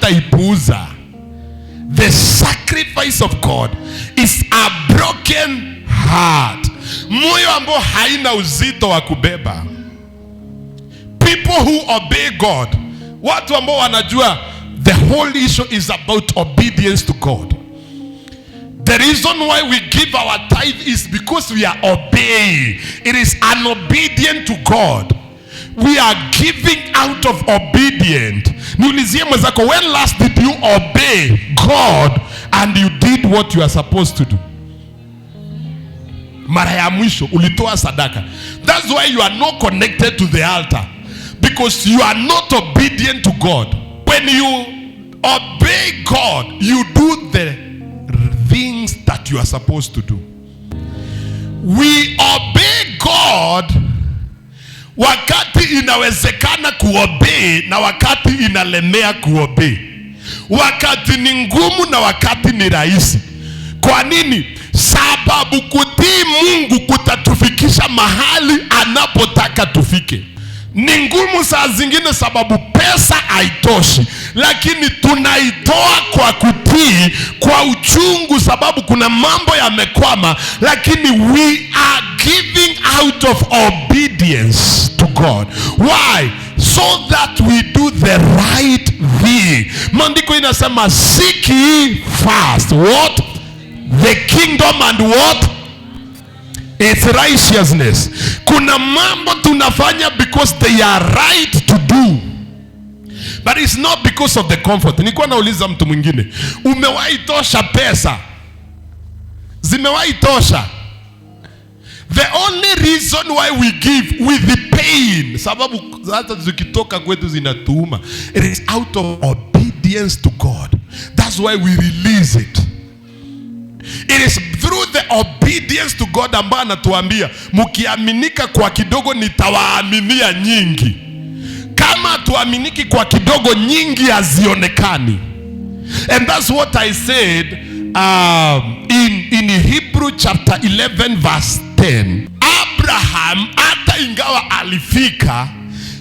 hataipuuza. The sacrifice of God is a broken heart. Moyo ambao haina uzito wa kubeba. People who obey God, watu ambao wanajua the whole issue is about obedience to God. The reason why we give our tithe is because we are obeying. It is an obedient to God. We are giving out of obedience. Niulizie mwenzako, when last did you obey God and you did what you are supposed to do? Mara ya mwisho ulitoa sadaka. That's why you are not connected to the altar, because you are not obedient to God. When you obey God, you do the things that you are supposed to do. We obey God wakati inawezekana kuobey na wakati inalemea kuobey. Wakati ni ngumu na wakati ni rahisi. Kwa nini? Sababu kutii Mungu kutatufikisha mahali anapotaka tufike. Ni ngumu saa zingine sababu pesa haitoshi, lakini tunaitoa kwa kutii, kwa uchungu sababu kuna mambo yamekwama, lakini we are giving out of obedience to God. Why? So that we do the right thing. Maandiko inasema seek ye first what? The kingdom and what? It's righteousness. Kuna mambo tunafanya because they are right to do, but it's not because of the comfort. Nilikuwa nauliza mtu mwingine, umewahi tosha pesa? Zimewahi tosha? The only reason why we give with the pain, sababu hata zikitoka kwetu zinatuuma, it is out of obedience to God. That's why we release it. It is through the obedience to God ambaye anatuambia mkiaminika kwa kidogo nitawaaminia nyingi. Kama tuaminiki kwa kidogo, nyingi hazionekani. And that's what I said in Hebrew chapter 11 verse 10. Abraham hata ingawa alifika,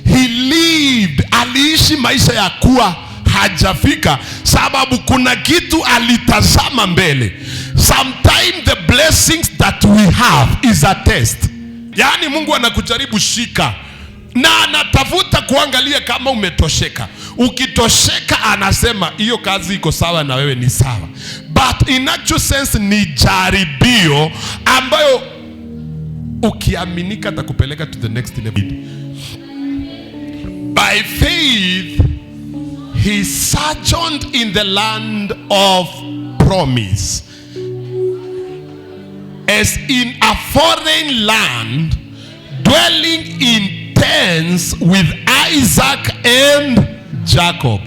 he lived, aliishi maisha ya kuwa hajafika sababu kuna kitu alitazama mbele. Sometimes the blessings that we have is a test. Yaani Mungu anakujaribu shika na anatafuta kuangalia kama umetosheka. Ukitosheka anasema hiyo kazi iko sawa na wewe ni sawa. But in actual sense ni jaribio ambayo ukiaminika atakupeleka to the next level. By faith he sojourned in the land of promise, as in a foreign land, dwelling in tents with Isaac and Jacob.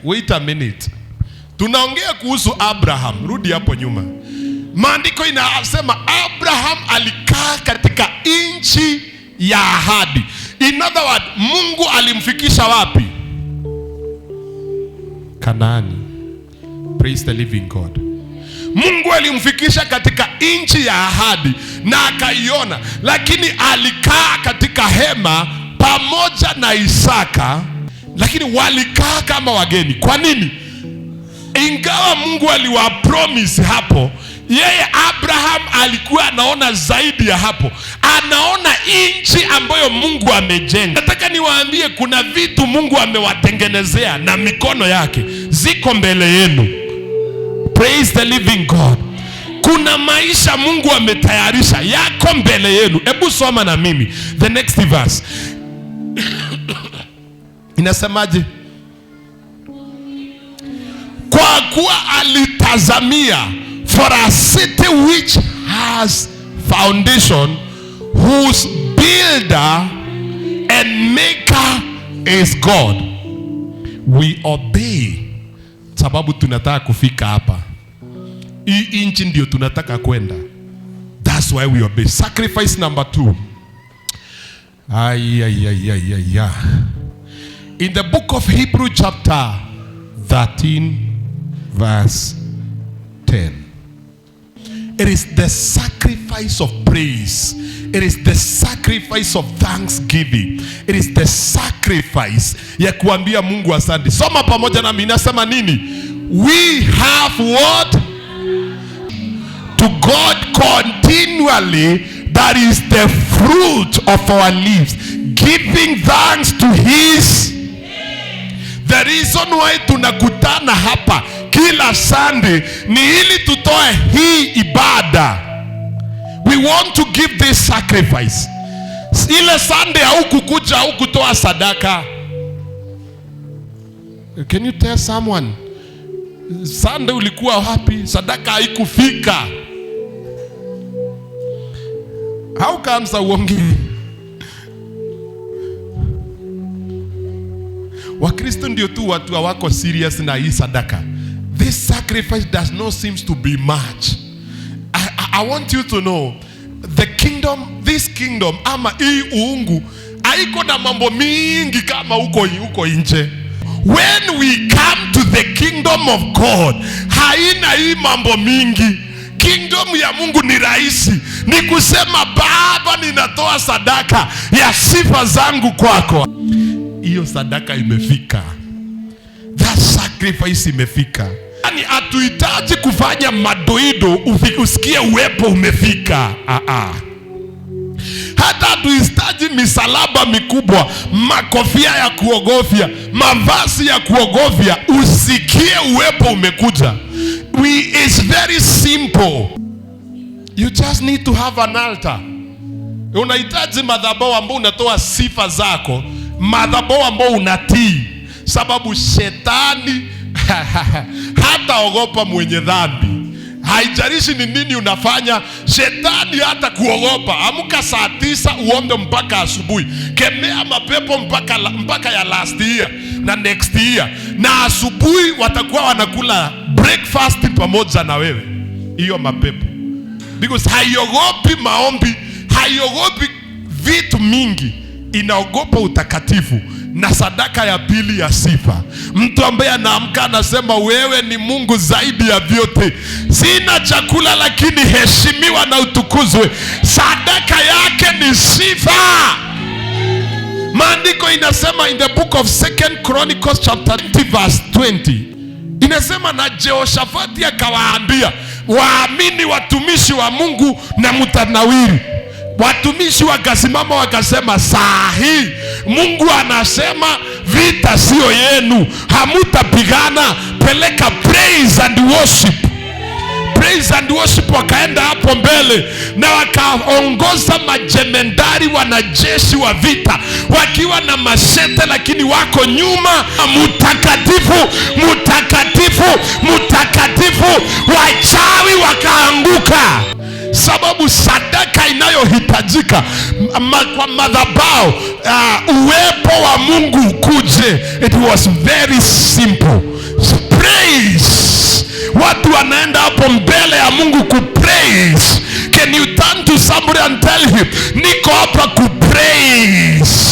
Wait a minute. Tunaongea kuhusu Abraham. Rudi hapo nyuma. Maandiko inasema Abraham alikaa katika nchi ya ahadi. In other words, Mungu alimfikisha wapi? Kanaani. Praise the living God. Mungu alimfikisha katika nchi ya ahadi na akaiona, lakini alikaa katika hema pamoja na Isaka, lakini walikaa kama wageni. Kwa nini? Ingawa Mungu aliwapromise hapo, yeye Abraham alikuwa anaona zaidi ya hapo. Anaona nchi ambayo Mungu amejenga. Nataka niwaambie kuna vitu Mungu amewatengenezea na mikono yake ziko mbele yenu. Praise the living God. Kuna maisha Mungu ametayarisha yako mbele yenu. Hebu soma na mimi the next verse. Inasemaje? Kwa kuwa alitazamia for a city which has foundation, whose builder and maker is God. We obey sababu tunataka kufika hapa. Hii nchi ndio tunataka kwenda. That's why we obey. Sacrifice number 2. In the book of Hebrew chapter 13 verse 10. It is the sacrifice of praise. It is the sacrifice of thanksgiving. It is the sacrifice ya kuambia Mungu asante. Soma pamoja na mimi, nasema nini? We have what? To God continually, that is the fruit of our lips, giving thanks to his. The reason why tunakutana hapa kila Sunday ni ili tutoe hii ibada. We want to give this sacrifice. Ile Sunday haukukuja haukutoa sadaka. Can you tell someone, Sunday ulikuwa wapi? Sadaka haikufika. How comes uongi? Wakristo ndio tu watu hawako serious na hii sadaka. This sacrifice does not seem to be much. I want you to know, the kingdom, this kingdom, ama hii uungu haiko na mambo mingi kama uko nje. When we come to the kingdom of God, haina hii mambo mingi. Kingdom ya Mungu ni rahisi, ni kusema Baba, ninatoa sadaka ya sifa zangu kwako. Hiyo sadaka imefika. That sacrifice imefika. Yani hatuhitaji kufanya madoido usikie uwepo umefika. Hata hatuhitaji misalaba mikubwa, makofia ya kuogofya, mavazi ya kuogofya usikie uwepo umekuja. It's very simple. You just need to have an altar. Unahitaji madhabahu ambao unatoa sifa zako, madhabahu ambao unatii, sababu shetani hata ogopa mwenye dhambi. Haijalishi ni nini unafanya, shetani hata kuogopa. Amka saa 9 uombe mpaka asubuhi. Kemea mapepo mpaka ya last year na next year, na asubuhi watakuwa wanakula breakfast pamoja na wewe. Hiyo mapepo, because haiogopi maombi, haiogopi vitu mingi, inaogopa utakatifu na sadaka ya pili ya sifa. Mtu ambaye anaamka anasema wewe ni Mungu zaidi ya vyote, sina chakula lakini heshimiwa na utukuzwe, sadaka yake ni sifa. Maandiko inasema in the book of 2 Chronicles chapter 20 verse 20, inasema na Jehoshafati akawaambia waamini watumishi wa Mungu na mtanawiri. Watumishi wakasimama wakasema, saa hii Mungu anasema vita sio yenu, hamutapigana, peleka praise and worship. Praise and worship. Wakaenda hapo mbele na wakaongoza majemendari wanajeshi wa vita wakiwa na mashete, lakini wako nyuma, mutakatifu, mutakatifu, mutakatifu. Wachawi wakaanguka, sababu sadaka inayohitajika kwa madhabahu, uwepo wa Mungu ukuje. It was very simple. Praise. Watu wanaenda hapo mbele ya Mungu kupraise. Can you turn to somebody and tell him, niko hapa kupraise.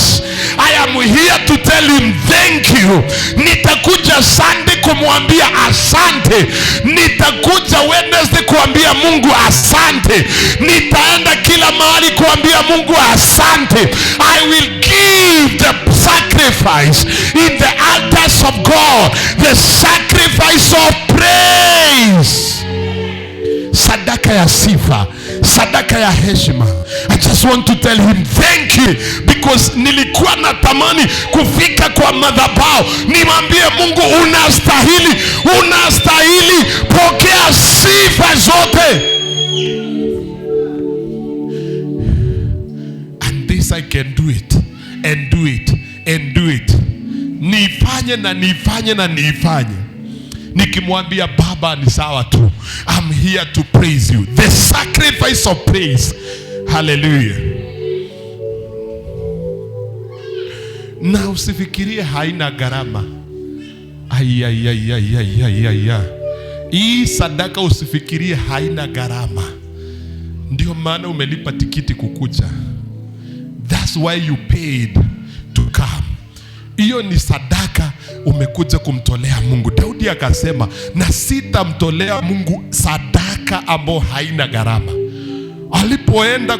I am here to tell him thank you. Nitakuja Sunday kumwambia asante. Nitakuja Wednesday kuambia Mungu asante. Nitaenda kila mahali kuambia Mungu asante. I will give the sacrifice in the altars of God, the sacrifice of praise. Sadaka ya sifa, sadaka ya heshima. I just want to tell him thank you, because nilikuwa natamani kufika kwa madhabahu nimwambie Mungu unastahili, unastahili, pokea sifa zote. And this I can do it and do it and do it. Nifanye na nifanye na nifanye. Nikimwambia Baba ni sawa tu. I'm here to praise you. The sacrifice of praise. Hallelujah. Na usifikirie haina gharama. Hii sadaka usifikirie haina gharama. Ndio maana umelipa tikiti kukuja. That's why you paid to come. Hiyo ni sadaka umekuja kumtolea Mungu. Daudi akasema, na sitamtolea Mungu sadaka sadaka ambayo haina gharama. Alipoenda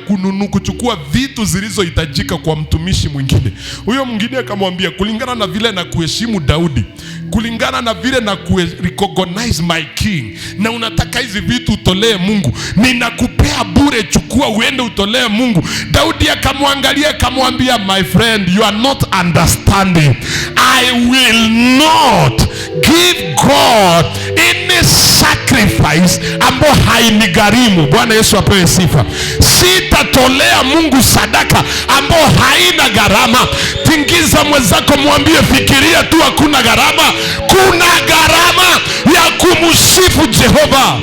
kuchukua vitu zilizohitajika kwa mtumishi mwingine, huyo mwingine akamwambia, kulingana na vile na kuheshimu Daudi, kulingana na vile na recognize my king, na unataka hizi vitu utolee Mungu, ninakupea bure, chukua uende utolee Mungu. Daudi akamwangalia akamwambia, my friend, you are not understanding. I will not give God any sacrifice ambayo hainigharimu. Bwana Yesu apewe sifa. Sitatolea Mungu sadaka ambayo haina gharama. Tingiza mwenzako, mwambie, fikiria tu, hakuna gharama. Kuna gharama ya kumsifu Jehova,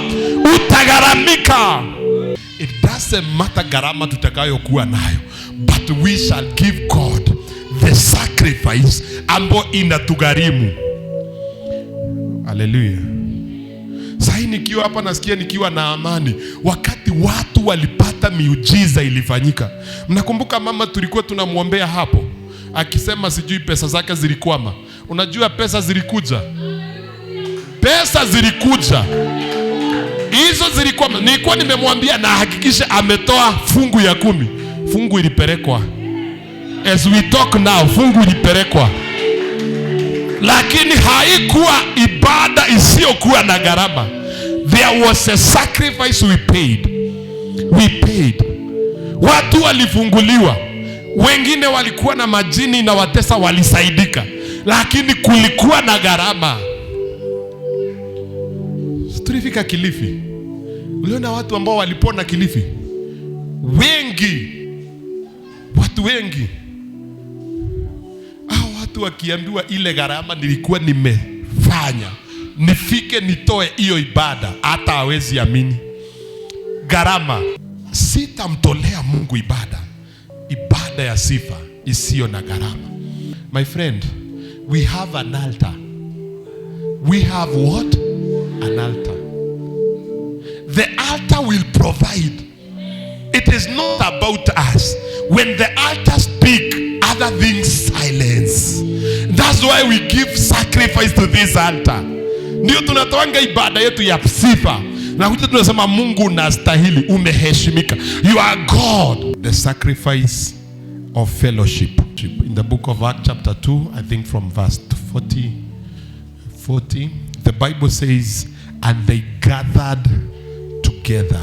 utagharamika. It doesn't matter gharama tutakayokuwa nayo, but we shall give God the sacrifice ambayo inatugharimu. Hallelujah. Sasa nikiwa hapa nasikia nikiwa na amani. Wakati watu walipata miujiza ilifanyika. Mnakumbuka mama tulikuwa tunamwombea hapo, akisema sijui pesa zake zilikwama. Unajua pesa zilikuja. Pesa zilikuja. Hizo zilikwama. Nilikuwa nimemwambia na hakikisha ametoa fungu ya 10. Fungu ilipelekwa. As we talk now, fungu ilipelekwa. Lakini haikuwa ibada isiyokuwa na gharama. There was a sacrifice we paid. We paid. Watu walifunguliwa. Wengine walikuwa na majini na watesa walisaidika. Lakini kulikuwa na gharama. Tulifika Kilifi. Uliona watu ambao walipona Kilifi? Wengi. Watu wengi. Wakiambiwa ile gharama nilikuwa nimefanya, nifike nitoe hiyo ibada, hata hawezi amini. Gharama. Sitamtolea Mungu ibada ya sifa isiyo na gharama. My friend, we have an altar. We have what? An altar. The altar will provide. It is not about us. When the altar speak, other things silence. That's why we give sacrifice to this altar. Ndio tunatoanga ibada yetu ya sifa. Na huja tunasema Mungu unastahili, umeheshimika. You are God. The sacrifice of fellowship. In the book of Acts chapter 2, I think from verse 40, the Bible says, and they gathered together.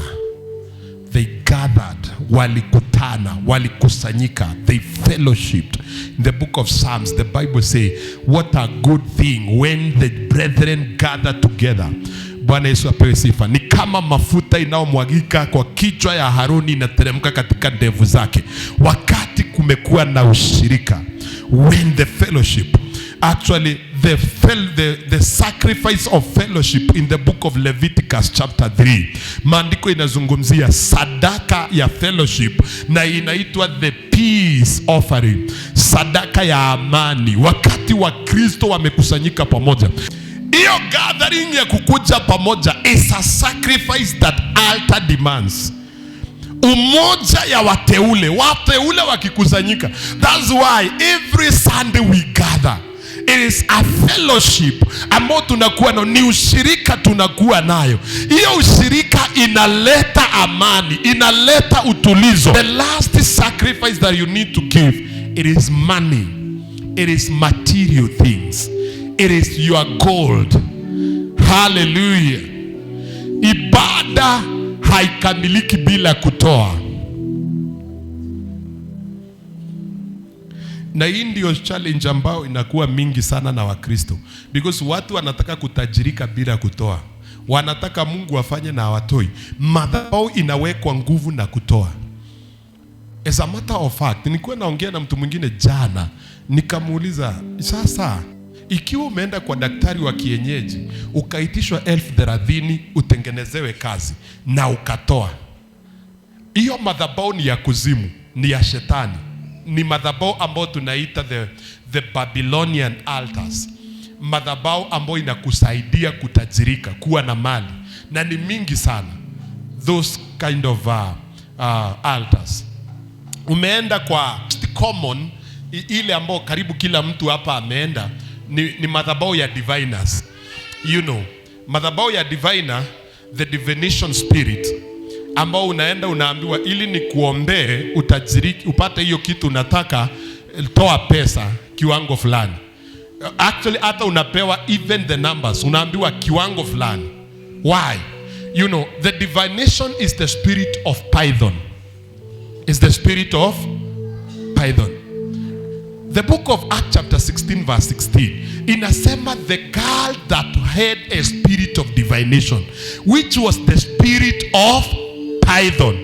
They gathered, walikutana, walikusanyika, they fellowshipped. In the book of Psalms, the Bible says, what a good thing when the brethren gather together. Bwana Yesu apewe sifa. Ni kama mafuta inaomwagika kwa kichwa ya Haruni inateremka katika ndevu zake. Wakati kumekuwa na ushirika. When the fellowship, actually the sacrifice of fellowship in the book of Leviticus chapter 3. Maandiko inazungumzia sadaka ya fellowship na inaitwa the peace offering. Sadaka ya amani. Wakati wa Kristo wamekusanyika pamoja. Hiyo gathering ya kukuja pamoja is a sacrifice that altar demands. Umoja ya wateule wakikusanyika. That's why every Sunday we gather. It is a fellowship ambao tunakuwa nayo, ni ushirika tunakuwa nayo. Hiyo ushirika inaleta amani, inaleta utulizo. The last sacrifice that you need to give, it is money. It is material things. It is your gold. Hallelujah. Ibada haikamiliki bila kutoa. Na hii ndio challenge ambao inakuwa mingi sana na Wakristo. Because watu wanataka kutajirika bila kutoa. Wanataka Mungu afanye na hawatoi. Madhabahu inawekwa nguvu na kutoa. As a matter of fact, nilikuwa naongea na mtu mwingine jana, nikamuuliza, sasa ikiwa umeenda kwa daktari wa kienyeji, ukaitishwa 30,000 utengenezewe kazi na ukatoa, hiyo madhabahu ni ya kuzimu, ni ya shetani. Ni madhabahu ambayo tunaita the Babylonian altars. Madhabahu ambayo inakusaidia kutajirika, kuwa na mali, na ni mingi sana those kind of altars. Umeenda kwa common, ile ambayo karibu kila mtu hapa ameenda, ni madhabahu ya diviners. You know, madhabahu ya diviner the divination spirit, ambao unaenda unaambiwa ili ni kuombee utajiriki upate hiyo kitu unataka, toa pesa kiwango fulani. Actually hata unapewa even the numbers, unaambiwa kiwango fulani. Why? You know, the divination is the spirit of Python. Is the spirit of Python. The book of Acts chapter 16 verse 16 inasema the girl that had a spirit of divination, which was the spirit of Python.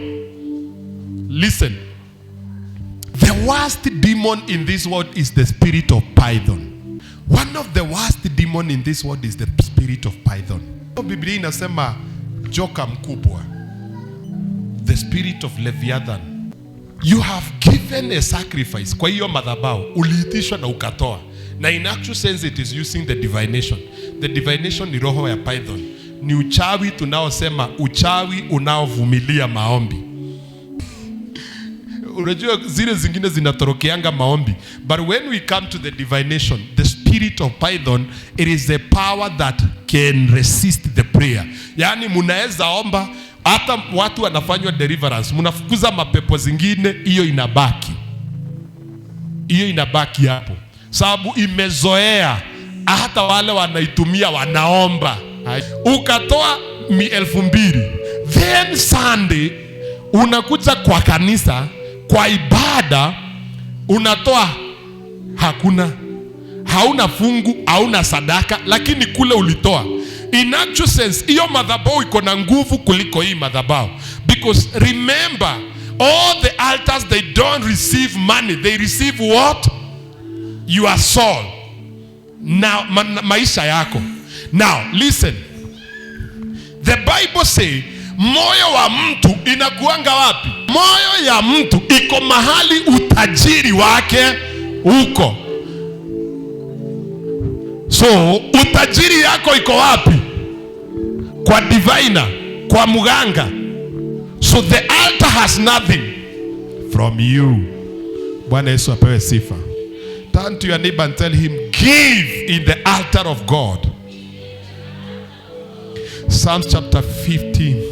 Listen, the worst demon in this world is the spirit of Python. One of the worst demon in this world is the spirit of Python. Biblia inasema joka mkubwa, the spirit of Leviathan. You have given a sacrifice kwa hiyo madhabahu, uliitishwa na ukatoa. Na in actual sense it is using the divination. The divination ni roho ya Python. Ni uchawi tunaosema uchawi unaovumilia maombi. Unajua zile zingine zinatorokeanga maombi. But when we come to the divination, the spirit of Python, it is a power that can resist the prayer. Yani munaeza omba, hata watu wanafanywa deliverance, munafukuza mapepo zingine, hiyo inabaki. Hiyo inabaki hapo. Sababu imezoea, hata wale wanaitumia wanaomba. Ukatoa 2,000, then Sunday unakuja kwa kanisa, kwa ibada unatoa hakuna, hauna fungu, hauna sadaka, lakini kule ulitoa. In actual sense, hiyo madhabahu iko na nguvu kuliko hii madhabahu. Because remember, all the altars, they don't receive money, they receive what? Your soul. Now, maisha yako. Now, listen. The Bible say, moyo wa mtu inakuanga wapi? Moyo ya mtu iko mahali utajiri wake uko. So, utajiri yako iko wapi? Kwa diviner, kwa muganga. So the altar has nothing from you. Bwana Yesu apewe sifa. Turn to your neighbor and tell him, give in the altar of God. Psalms chapter 15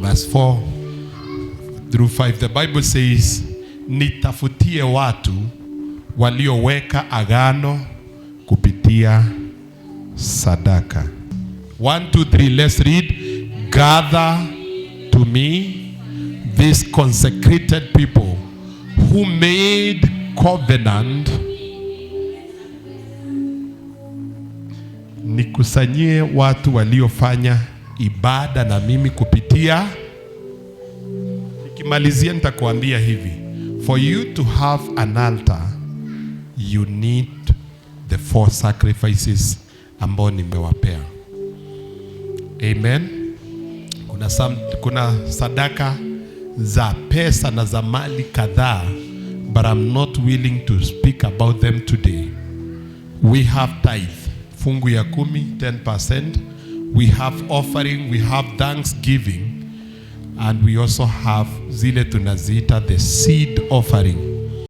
verse 4 through 5. The Bible says, nitafutie watu walioweka agano kupitia sadaka. 1, 2, 3, let's read. Gather to me these consecrated people who made covenant. Nikusanyie watu waliofanya ibada na mimi kupitia. Nikimalizia nitakuambia hivi. For you to have an altar, you need the 4 sacrifices ambao nimewapea. Amen. Kuna sadaka za pesa na za mali kadhaa, but I'm not willing to speak about them today. We have tithe, fungu ya 10%. We have offering, we have thanksgiving, and we also have zile tunaziita the seed offering.